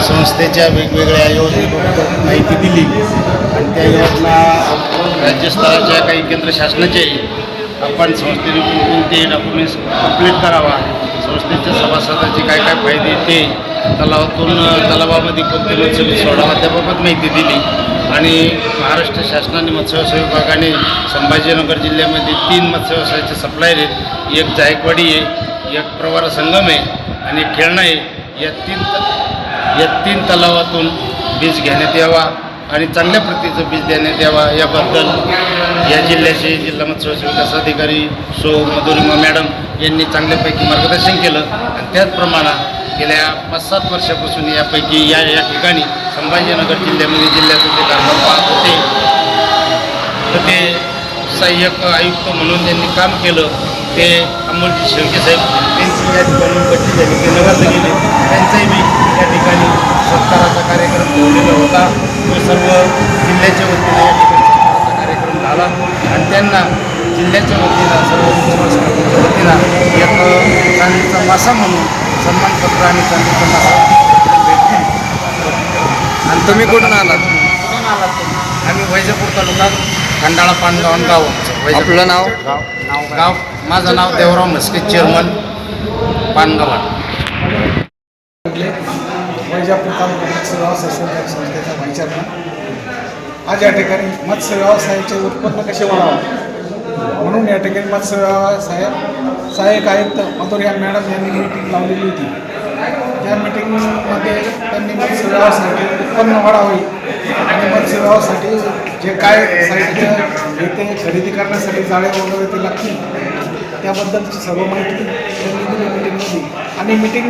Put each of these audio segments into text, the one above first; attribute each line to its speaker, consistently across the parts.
Speaker 1: संस्थेच्या वेगवेगळ्या योजनेबद्दल माहिती दिली आणि त्या योजना राज्यस्तराच्या काही केंद्र शासनाच्याही आपण संस्थेने कोणते डॉक्युमेंट्स कंप्लीट करावा, संस्थेच्या सभासदाचे काय काय फायदे ते तलावामध्ये कोणते मत्स्य सोडावा त्याबाबत माहिती दिली. आणि महाराष्ट्र शासनाने मत्स्य विभागाने संभाजीनगर जिल्ह्यामध्ये 3 मत्स्य व्यवसायाचे सप्लायर आहेत. एक जायकवाडी आहे, एक प्रवरा संगम आहे आणि एक खेळणा आहे. या तीन तलावातून बीज घेण्यात यावा आणि चांगल्या प्रतीचं बीज देण्यात यावा याबद्दल या जिल्ह्याचे जिल्हा मत्स्य विकास अधिकारी मधुरिमा मॅडम यांनी चांगल्यापैकी मार्गदर्शन केलं. आणि त्याचप्रमाणे गेल्या 5-7 वर्षापासून यापैकी या ठिकाणी संभाजीनगर जिल्ह्यामध्ये जिल्ह्याचं ते कारभार पाहत होते. तर ते सहाय्यक आयुक्त म्हणून त्यांनी काम केलं. ते अमोलजी शेळके साहेब त्यांची या ठिकाणी बदली झाली, ते नगरला गेले. त्यांचाही मी या ठिकाणी सत्काराचा कार्यक्रम ठेवलेला होता. तो सर्व जिल्ह्याच्या वतीने या ठिकाणी सत्काराचा कार्यक्रम झाला आणि त्यांना जिल्ह्याच्या वतीनं सर्व संस्कृतीच्या वतीनं एक चांदीचा मासा म्हणून सन्मानपत्र आणि चांदीचा मासा भेटतील.
Speaker 2: आणि तुम्ही कुठून आलात?
Speaker 1: आम्ही वैजापूर तालुका खंडाळा पानगाव गाव.
Speaker 2: आपलं नाव?
Speaker 1: गाव माझं नाव देवराव म्हस्के, चेअरमन पानगाव.
Speaker 3: वैजापूर तालुका मत्स्य व्यवसाय शोधक संस्थेचा व्हाईस चेअरमन. आज या ठिकाणी मत्स्य व्यवसायाचे उत्पन्न कसे वाढावे म्हणून या ठिकाणी मत्स्य व्यवसाय सहाय्यक आयुक्त मधुरिमा मॅडम यांनी मीटिंग लावलेली होती. त्या मीटिंगमध्ये त्यांनी मत्स्य व्यवसायाचे उत्पन्न वाढावे आणि मत्स्य व्यवसायासाठी जे काय साहित्य येते खरेदी करण्यासाठी जाळे वगैरे ते लागतील त्याबद्दलची सर्व माहिती त्यांनी दिली मीटिंगमध्ये. आणि मीटिंग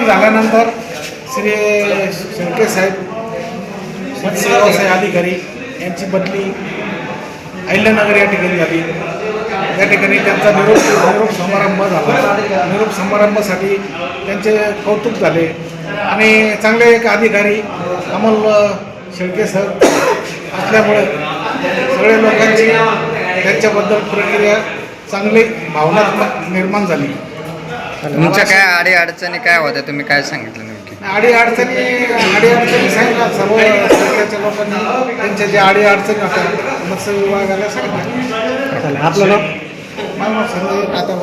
Speaker 3: झाल्यानंतर श्री शेळके साहेब मत्स्य व्यवसाय अधिकारी यांची बदली अहिल्यानगर या ठिकाणी झाली. त्या ठिकाणी त्यांचा निरोप समारंभ झाला. निरोप समारंभासाठी त्यांचे कौतुक झाले आणि चांगले एक अधिकारी अमोल शेळके सर असल्यामुळे सगळ्या लोकांची त्यांच्याबद्दल प्रक्रिया चांगली भावनात्मक निर्माण झाली.
Speaker 2: तुमच्या काय अडीअडचणी काय होत्या, तुम्ही काय सांगितलं नेमकी?
Speaker 3: अडीअडचणी सांगितल्या सर्व सरकारच्या लोकांनी त्यांच्या ज्या अडीअडचणी होत्या मत्स्य विभागाला सांगितलं.
Speaker 4: आपलं नाव?
Speaker 3: माझं नाव संजय आता